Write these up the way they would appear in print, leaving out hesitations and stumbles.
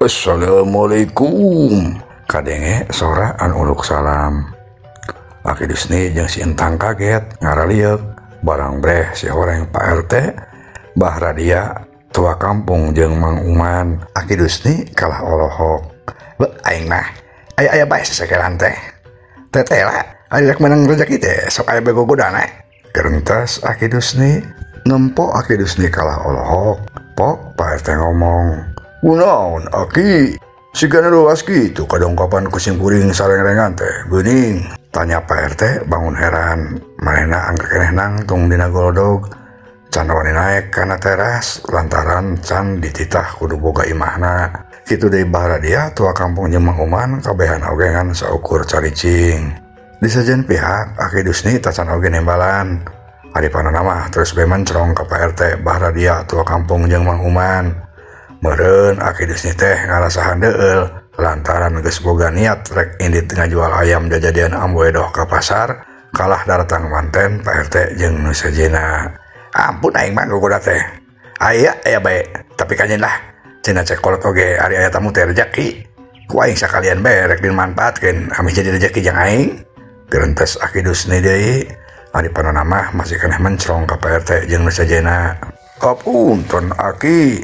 Assalamualaikum. Kadenge sora anu uluk salam. Aki Disni jeung si Entang kaget ngaralieu barang breh si horeng Pak RT Bah Radia tua kampung jeung Mang Uman. Aki Disni kalah olohok. Be aing mah aya bae sasakeran teh. Teteh lah ari rek menang rezeki teh sok aya begogodana. Gerentas Aki Disni ngempok Aki Disni kalah olohok. Pok Pak RT ngomong, "Kunaon Aki? Sigana luas gitu kadongkapan kucing kuring sareng-rengan teh geuning?" Tanya Pak RT bangun heran. Manehna angka keneh nangtung dina golodog. Can wani naek kana teras lantaran can dititah kudu boga imahna. Kitu deui Bah Radia tua kampung jeung Mang Uman kabehan ogengan saukur caricing. Di sajen pihak Aki Disni tacan oge nembalan. Hadipanana mah terus beman cerong ka Pak RT Bah Radia tua kampung jeung Mang Uman. Meureun Aki Disni teh ngarasahan deul lantaran geus boga niat rek indit ngajual ayam jajadian amboedoh ka pasar kalah daratang manten Pak RT jeung nu sejenna. Ampun aing mah gogoda teh. Aya bae, tapi kanyen lah cenah cek kolot oge ari aya tamu teh rezeki. Ku aing sakalian bae rek dimanfaatkeun ami jadi rezeki jeung aing. Geurentes Aki Disni deui. Hadipanana mah masih keneh mencrong ka Pak RT jeung nu sejenna. Hapunten Aki.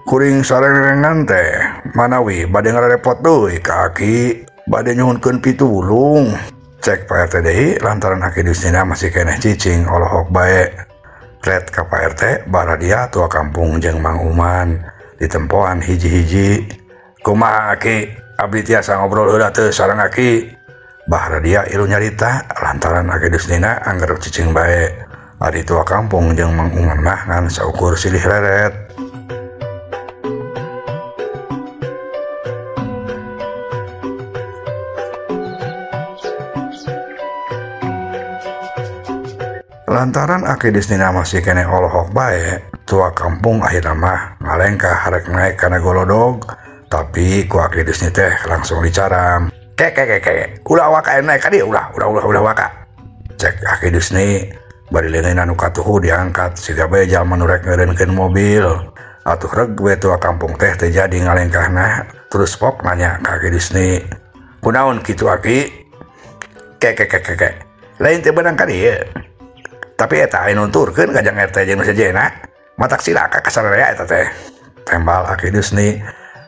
Kuring sareng-rengan teh manawi bade ngarepot deui ka Aki bade nyuhunkeun pitulung. Cek Pak RT deui lantaran Aki Disnina masih keneh cicing olohok bae. Ret ka Pak RT Bah Radia tua kampung jeung Mang Uman ditempoan hiji-hiji. Kumaha Aki? Abdi tiasa ngobrol heula teu sareng Aki. Bah Radia ilu nyarita lantaran Aki Disnina anggar cicing bae. Ari tua kampung jeung Mang Uman mah ngan saukur silih leret. Lantaran Aki Disnina masih kene olohok bae, tua kampung akhirna mah ngalengkah harek naik kana golodog, tapi ku Aki Disni teh langsung dicaram. Kek, ulah waka naik ka dieu ulah waka. Cek Aki Disni bari leungeunna nu katuhu diangkat siga bae jalma nu rek ngeureunkeun mobil. Atuh reg we tua kampung teh teu jadi ngalengkahna, terus pok nanya ka Aki Disni, "Kunaon kitu Aki?" Kek. Lain teh beunang ka dieu. Tapi eta aya nunturkeun ka Jang RT jeung nu sejenna. Matak silaka ka sararea eta teh. Tembal Aki Disni,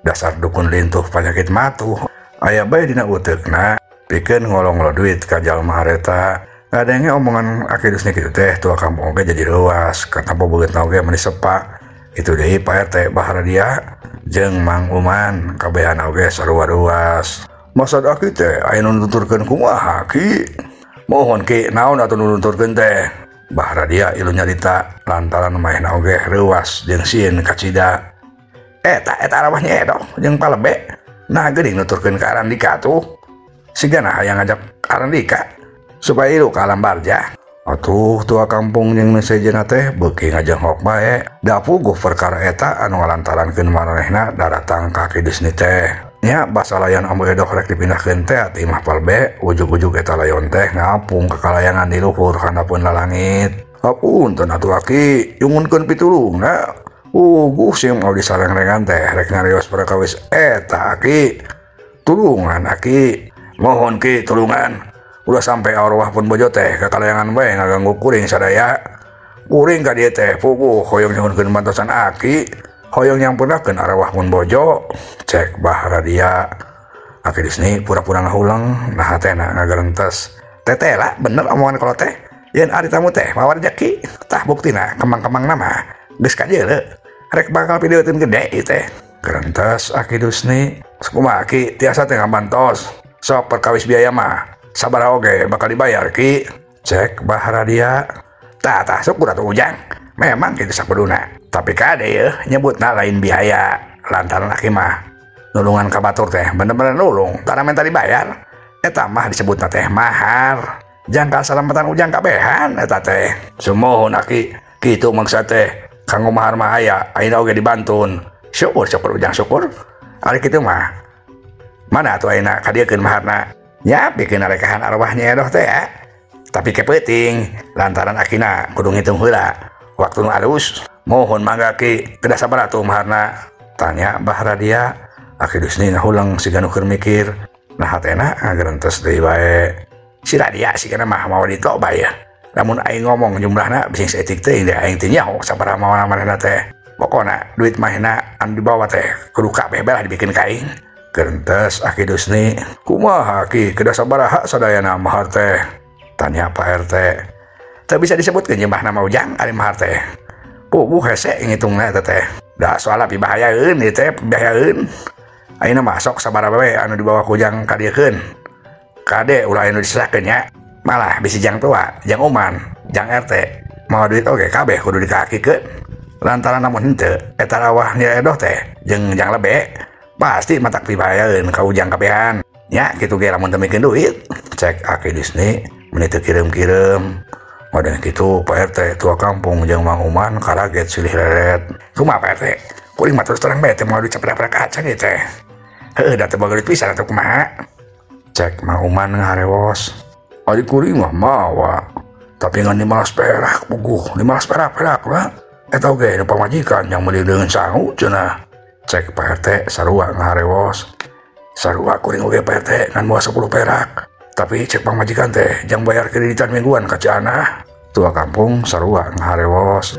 dasar dukun lintuh panyakit matuh. Aya bae dina uteukna pikeun ngolong-ngolo duit ka jalma hareta. Ngadenge omongan Aki Disni kitu teh tua kampung oge jadi leuas karena bobeutna oge meni sepa. Itu deui Pak RT Bah Radia jeung Mang Uman kabehan oge sarua luas. Maksud Aki teh aya nunturkeun kumaha Ki? Mohon Ki naon atuh nunturkeun teh? Bah Radia ilu nyarita lantaran maehna oge reuas jeung sieun kacida. Eta arwah nyedo jeung palebe. Nah geuning nuturkeun ka Arandika tuh. Sigana hayang ngajak Arandika supaya ilu ka alam barja. Atuh tua kampung jeung nu sejenna teh beuki ngajenghok bae. Da puguh perkara eta anu ngalantarankeun manehna daratang ka Aki Disni teh. Nya basa layan amboedoh rek dipindahkeun teh ti imah palbe, ujug-ujug eta layon teh ngapung ka kalayangan di luhur handapeun lalangit. Hapunten atuh Aki, nyuhunkeun pitulungna. Sing mau disareng-rengan teh rek ngarios prakawis eta Aki. Tulungan Aki. Mohon Ki tulungan. Ulah sampai arwah pun bojo teh ka kalayangan bae ngaganggu kuring sadaya. Kuring ka dieu teh puguh hoyong nyuhunkeun mantosan Aki. Hoyong nyampeurnakeun arwah pun bojo. Cek Bah Radia. Aki Disni pura-pura ngahulang nah hatena ngagarentes. Teteh lah bener omongan kalau teh. Yen ari tamu teh mawa rezeki. Tah buktina kembang-kembang nama geus ka jeuleu. Rek bakal pideuteun gede ieu teh. Gerentas Aki Disni, "Kumaha Ki tiasa teh ngabantos. Sok perkawis biaya mah sabaraha oge bakal dibayar Ki." Cek Bah Radia. Tah syukur atuh Ujang. Memang kitu sakuduna. Tapi kade yeuh nyebutna lain biaya. Lantaran Aki mah nulungan ka batur teh bener-bener nulung, tara menta dibayar. Eta mah disebutna teh mahar. Jangkal salamatan Ujang kabehan eta teh. Sumohon Aki, kitu maksud teh. Kanggo mahar mah aya, ayeuna oge dibantun. Syukur Ujang syukur. Ari kitu mah. Mana atuh ayeuna kadiekeun maharna? Nya pikeun arekahan arwah nyedoh teh ya. Tapi kepeuting lantaran Akina kudu ngitung heula. Waktu nu alus, mohon mangga Ki, kedah sabar atuh maharna. Tanya Mbah Radia. Aki Dusni ngahulang si ganukeun mikir. Nah hatena ngagerentos deui wae. Si Radia si kana mah mau ditloba ya. Lamun aing ngomong jumlahna bising saeutik teh da aing teh nyaho sabaraha mawana manehna teh. Pokona duit mahna anu dibawa teh kudu kabeh bae dibikeun ka aing. Gerentos Aki Dusni. Kumaha Ki kedah sabaraha sadayana mahar teh? Tanya Pak RT. Teu bisa disebutkeun jeung mahna Ujang ari mahar teh. Puguh hese ngitungna eta teh. Da soal pibahayaeun ieu teh pibahayaeun. Ayeuna mah sok sabaraha bae anu dibawa ku Ujang kadiekeun. Kade ulah anu diserakeun nya. Malah bisi Jang tua, Jang Uman, Jang RT. Mau duit oge kabeh kudu dikakikeun. Lantaran namun henteu eta rawah nya edoh teh jeung Jang Lebe pasti matak pibahayaeun ka Ujang kabehan. Nya kitu ge lamun teu mikeun duit. Cek Aki Dusni meuni teu kireum-kireum. Moden kitu Pak RT tua kampung jeung Mang Uman karaget silih leret. Kumaha Pak RT? Kuring mah terus terang bae teh mau dicaprak-caprak kaca ge teh. Heuh da teu boga duit pisan atuh kumaha? Cek Mang Uman ngaharewos. Ari kuring mah mawa. Tapi ngan 15 perak puguh, 15 perak lah. Eta oge nu pamajikan yang meuli deungeun sangu cenah. Cek Pak RT sarua ngaharewos. Sarua kuring oge Pak RT ngan moal 10 perak. Tapi cek pamajikan teh jang bayar kreditan mingguan ka Cianah. Tua kampung sarua ngaharewos.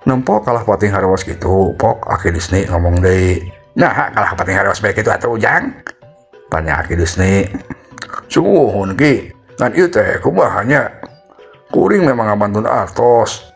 Nempok kalah pating harewas gitu, pok Aki Dusni ngomong deui. Nah, kalah pating harewas bae kitu atuh Ujang. Tanya Aki Dusni. Sungguhun Ki, ngan ieu teh kumaha nya? Kuring memang ngabantun artos.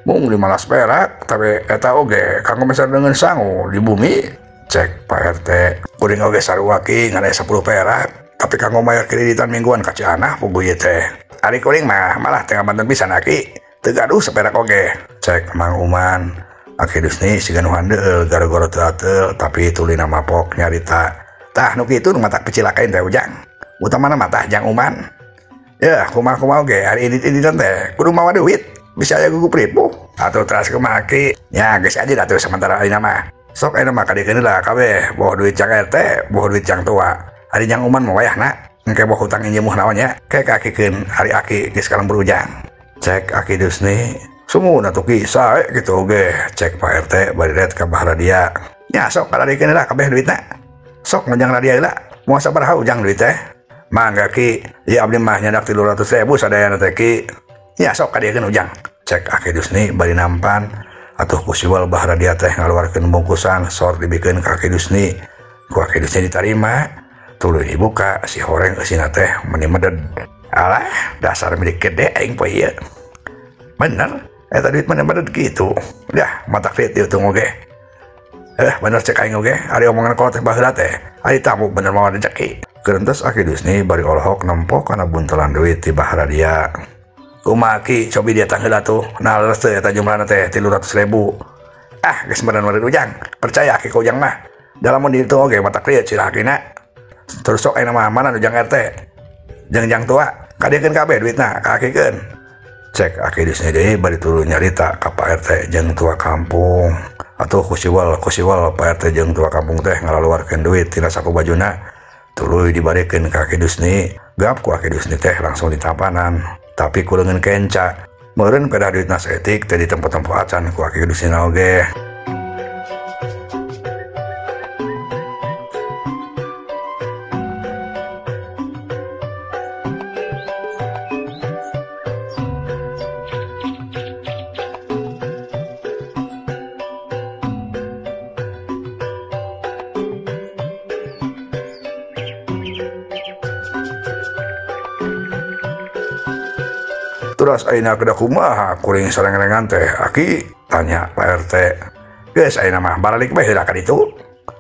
Mung 15 perak, tapi eta oge kanggo meser dengan sangu di bumi. Cek Pak RT. Kuring oge sarua Ki ngan aya 10 perak, tapi kanggo bayar kreditan mingguan ka Cianah puguh ieu teh. Ari kuring mah malah teh ngabantun pisan Aki. Teu gaduh saperak oge. Cek Mang Uman. Aki Dusni siga nu handeueul gara-gara teu ateul tapi tuluy nama pok nyarita. Tah nu kitu nu matak picilakain teh Ujang. Utamana mah tah Jang Uman. Ya kumaha oge ari edit-editan teh kudu mawa duit. Bisa aya gugup ribu. Atuh teras kumaha Ki? Nya geus aja atuh sementara ayeuna mah. Sok ayeuna mah kadikeun lah kabeh boh duit Jang RT, boh duit Jang tua. Ari Jang Uman mah wayahna engke boh hutang injemuh naon nya. Kayak kakikeun ari Aki geus kalembur Ujang. Cek Aki Dusni. Sumuna tuh Ki sae gitu oge. Cek Pak RT bari ret ka Mbah Radia. Nya sok kadikeun lah kabeh duitna. Sok ngajang Radia heula. Moal sabaraha Ujang duit teh? Mangga Ki, ieu abdi mah nyandak 300.000 sadayana teh Ki. Nya sok kadikeun Ujang. Cek Aki Dusni bari nampan. Atuh ku siwal Mbah Radia teh ngaluarkeun bungkusan sor dibikeun ka Aki Dusni. Ku Aki Dusni ditarima. Tuluy dibuka si horeng eusina teh meuni meded. Alah, dasar milik gede aing poe ieu. Bener, eta duit mana bener gitu. Dah, mata kreatif tuh oge. Bener cek aing oge, ari omongan kolot teh baheula teh. Ari tamu bener mau rezeki. Gerentos Aki Dusni bari olehok nempok kana buntelan duit ti Mbah Radia. Kumaha Ki, cobi dia tang heula tuh. Nah, leres teh eta jumlahna teh 300.000. Ah, geus meureun meureun Ujang. Percaya Ki ka Ujang mah. Dalam mun ditu oge mata kreatif cenah Akina. Terus sok ayeuna mah mana Ujang RT? Jang tua, kadikeun kabeh duitna, kakikeun. Cek Aki Dusni deui bari tuluy nyarita ka Pak RT jeung tua kampung. Atuh kusiwal Pak RT jeung tua kampung teh ngalaluarkeun duit tina saku bajuna. Tuluy dibarikeun ka Aki Dusni. Gap ku Aki Dusni teh langsung ditampanan. Tapi kuleungeun kenca. Meureun pedah duitna saeutik teh ditempo-tempo acan ku Aki Dusni oge. Terus ayeuna kedah kumaha kuring sareng-rengan teh Aki? Tanya Pak RT. Geus ayeuna mah balik bae heula ka ditu.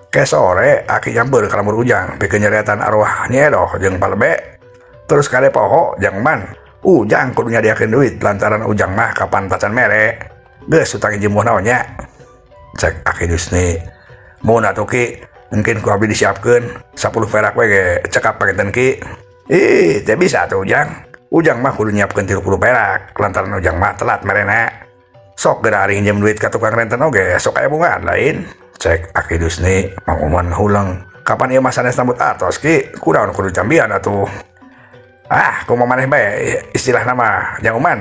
Ke sore Aki nyamper ka lamur Ujang pikeun nyareatan arwah Nyedoh jeung Palebe. Terus kade poho Jang Man. Ujang kudu nyadiakeun duit lantaran Ujang mah kapan tacan mere. Geus utang jemuh naon nya? Cek Aki Dusni. Mun atuh Ki, mungkin ku abdi disiapkeun 10 perak we ge cekap paketan Ki. Ih, teh bisa tuh Ujang. Ujang mah kudu nyiapkeun 30 perak lantaran Ujang mah telat merena. Sok geura ari njem duit ka tukang renten oge sok aya bungaan lain. Cek Aki Dusni, Mang Uman ngahulang. Kapan ieu mah sanes rambut atos ki? Kunaon kudu cambian atuh. Kumaha maneh bae istilahna mah Jang Uman.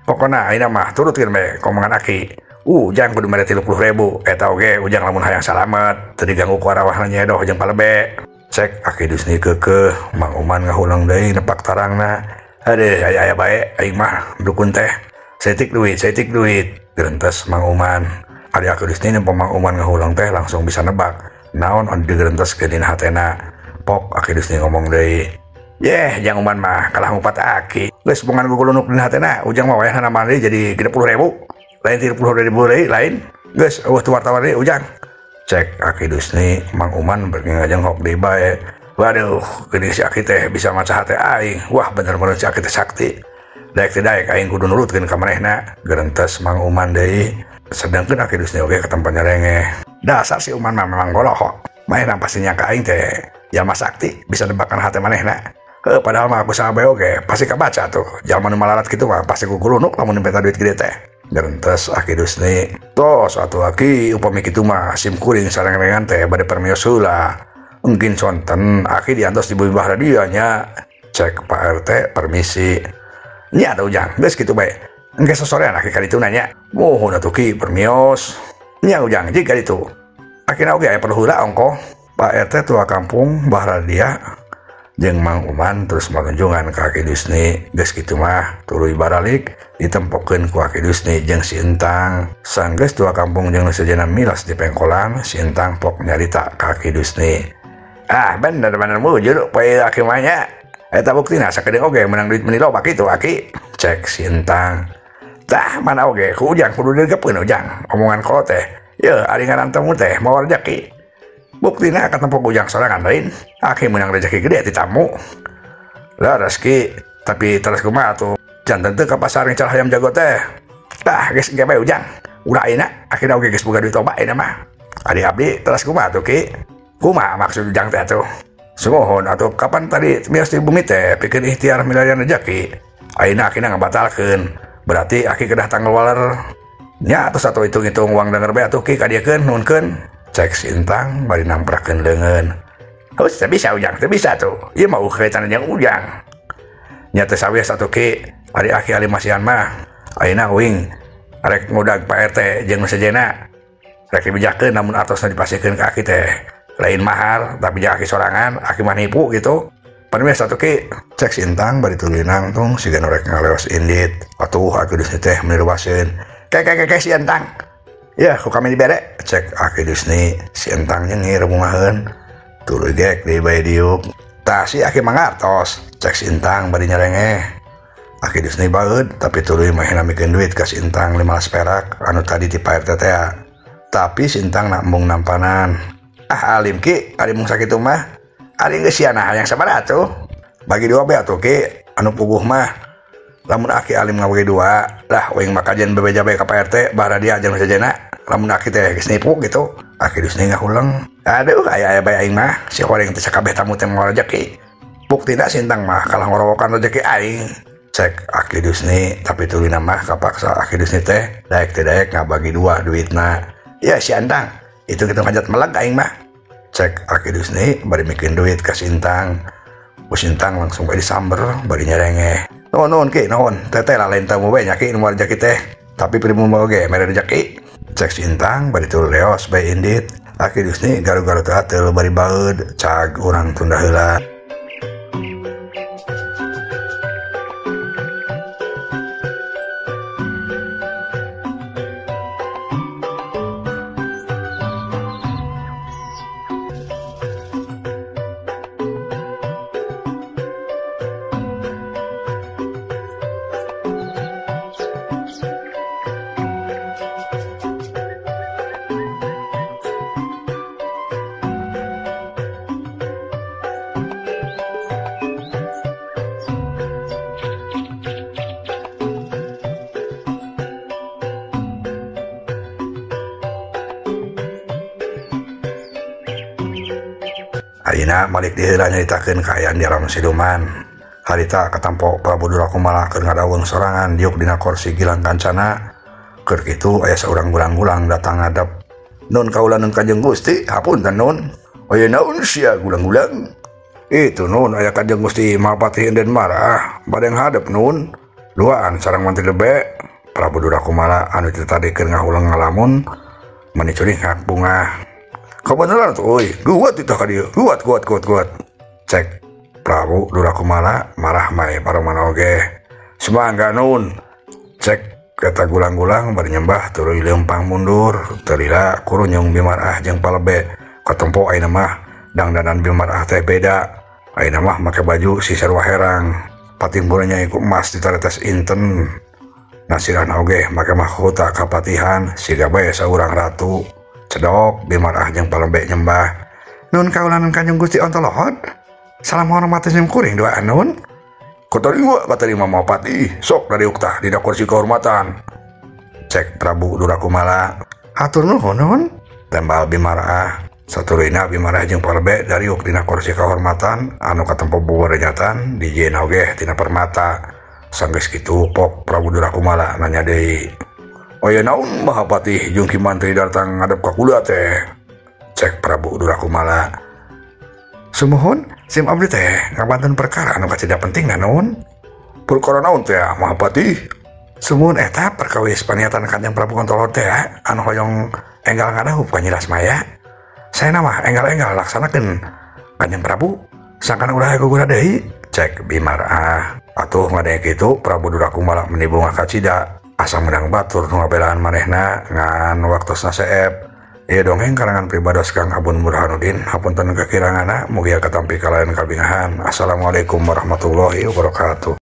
Pokona ayeuna mah turutkeun bae komongan Aki. Ujang kudu mere 30.000 eta oge ujang lamun hayang salamet teu diganggu ku arawahna nyedoh jeung palebe. Cek Aki Dusni keukeuh, Mang Uman ngahulang deui nepak tarangna. Aduh aya bae aing mah dukun teh. Setik duit. Gerentes Mang Uman. Ari Aki Dusni nempo Mang Uman ngahulang teh langsung bisa nebak naon anu digerenteskeun dina hatena. Pok Aki Dusni ngomong deui. Jang Uman mah kalah ngupat Aki. Geus bungan gugulunuk dina hatena, ujang mah wayahna nama deui jadi 30.000. Lain 30.000 deui lain. Geus eueuh tu wartawan deui ujang. Cek Aki Dusni, Mang Uman beuki ngajenghok deui bae. Waduh, geuning si Aki teh bisa maca hate aing. Wah bener-bener si Aki teh sakti. Daek aing kudu nurutkeun ka manehna. Gerentes Mang Uman deui. Sedangkeun Aki Dusni oge katempo nyerengeh. Dasar si Uman mah memang goloho. Manehna pasti nyangka aing teh jalma sakti bisa nebakan hate manehna. Padahal mah aku sama bae oge pasti kabaca tuh. Jalma nu malarat kitu mah pasti gugulunuk lamun nepeta duit gede teh. Gerentes Aki Dusni. Tos atuh Aki upami kitu mah sim kuring sareng-rengan teh bade permios heula. Mungkin sonten Aki diantos di bumi bahara dia nya. Cek Pak RT permisi. Nya atuh ujang geus kitu bae. Engke sosorean Aki ka ditu nanya. Muhun atuh ki permios. Nya ujang jiga ditu. Akina oge aya perlu heula ongko. Pak RT tua kampung bahara dia jeung Mang Uman terus marunjungan ka Aki Dusni. Geus kitu mah tuluy baralik ditempokkeun ku Aki Dusni jeung si Entang. Sanggeus tua kampung jeung nu sejenna milas di pengkolan, si Entang pok nyarita ka Aki Dusni. Bener-bener mujur poe Aki mah nya. Eta buktina sakedeung oge menang duit meuni loba kitu Aki. Cek si Entang. Tah mana oge ku ujang kudu diregepkeun ujang. Omongan kolot teh. Yeuh ari ngaran tamu teh mawa rejeki. Buktina katempok ujang sorangan lain. Aki menang rejeki gede ti tamu. Lah rezeki tapi terus kumaha atuh. Janten teu ka pasar ngecal hayam jago teh. Tah geus engke bae ujang. Ulah ayeuna akhirna oge geus boga duit loba ayeuna mah. Ari abdi terus kumaha atuh ki? Kumaha maksud ujang teh atuh? Sumohon atuh kapan tadi mios di bumi teh pikeun ikhtiar milarian rejeki. Ayeuna akina ngabatalkeun. Berarti Aki kedah tanggal waler. Nya atuh satu hitung-hitung uang denger bae atuh ki ka diekeun nuhunkeun. Cek si Entang bari namprakeun leungeun. Hus teu bisa ujang, teu bisa tuh. Ieu mah kaitan jeung ujang. Nya teu sawias atuh ki. Ari Aki ali masihan mah. Ayeuna uing rek ngudag Pak RT jeung nu sejenna. Rek dibijakeun namun artosna dipasiekeun ka Aki teh. Lain mahar tapi jeung Aki sorangan, Aki mah nipu gitu. Panemes atuh ki. Cek si Entang bari tuluy nangtung siga nu rek ngaleos indit. Atuh Aki Dusni teh meniruaseun. Kayak si Entang. Ya, ku kami dibere. Cek Aki Dusni, si Entang nyengir bungaheun. Tuluy gek deui bae diuk. Tah si Aki mangartos. Cek si Entang bari nyerengeh. Aki Dusni baeud tapi tuluy mah namikeun duit ka si Entang 15 perak anu tadi ti Pak RT teh. Tapi si Entang nambung nampanan. Alim ki, ari mung sakitu mah. Ari geus siana hayang sabaraha atuh. Bagi dua bae atuh ki, anu puguh mah. Lamun Aki alim ngabagi dua, lah uing makajen bebeja bae ka Pak RT bahara dia jeung sejenna. Lamun Aki teh geus nipu gitu. Aki Dusni ngahulang. Aduh aya bae aing mah, si horeng teh sakabeh tamu teh moal rejeki. Buktina si Entang mah kalah ngorowokan rejeki aing. Cek Aki Dusni, tapi tulina mah kapaksa Aki Dusni teh daek teh daek ngabagi dua duitna. Ya si Entang, itu kita ngajat meleg aing mah. Cek Aki Dusni bari mikeun duit ka si Entang. Si Entang langsung bae disamber, bari nyerengeh. Nuhun ki, nuhun. Teteh lah lain tamu bae nya ki nu rejeki teh. Tapi primu mah oge mere rejeki. Cek si Entang bari tuluy leos bae indit. Aki Dusni garu-garu teh teu bari baeud, cag urang tunda heula. Ayeuna balik di heula nyaritakeun kaayaan di alam siluman. Harita katampo Prabu Durakumala keur ngadaweung sorangan diuk dina kursi Gilang Kancana. Keur kitu aya saurang gulang-gulang datang ngadep. Nun kaulan Kanjeng Gusti, hapunten nun. Aya naon sia gulang-gulang? Itu nun aya Kanjeng Gusti Mahapati den marah, badeng hadap nun. Duaan sareng mantri lebe. Prabu Durakumala anu ditadikeun ngahulang ngalamun menicuri ngak bunga. Kabeneran tuh euy, guat itu ka dieu. Guat. Cek Prabu Durakumala marah mae paromana oge. Semangga nun. Cek kata gulang-gulang bari nyembah tuluy leumpang mundur terila kurunyung Bimarah jeung palebe katempo ayeuna mah dangdanan Bimarah teh beda ayeuna mah make baju si sarua herang patimbulnya iku emas ditaretes inten nasirana oge make mahkota kapatihan siga bae saurang ratu cedok Bimarah jeung palebe nyembah nun kaulanan Kanjeng Gusti Ontolohot salam hormat jeung kuring doa nun Kotarima katarima Mahapati sok dari ukta dina kursi kehormatan. Cek Prabu Durakumala hatur nuhun nun tembal Bimarah saturina Bimarah jeung palebe dari uk dina kursi kehormatan anu katempo buburenyatan dijieun oge tina permata sanggeus kitu pok Prabu Durakumala nanya deui aya naon Mahapati jeung Ki Mantri datang ngadep ka kula teh. Cek Prabu Durakumala sumuhun sim abdi teh ngabanten perkara anu kacida penting naon perkara naon teh Mahapati sumuhun eta perkawis paniatan Kanjeng Prabu Ontolohot teh anu hoyong enggal ngadahup ka Nyi Lasmaya saena mah enggal-enggal laksanakeun Kanjeng Prabu sangkan ulah gugura deui. Cek Bimarah atuh ngadenge kitu Prabu Durakumala meuni bunga kacida asa menang batur nu ngabelaan manehna ngan waktosna seep. Ieu dongeng karangan pribados Kang Abun Burhanuddin hapunten kakirangana mugia katampi kalayan kabingahan. Assalamualaikum warahmatullahi wabarakatuh.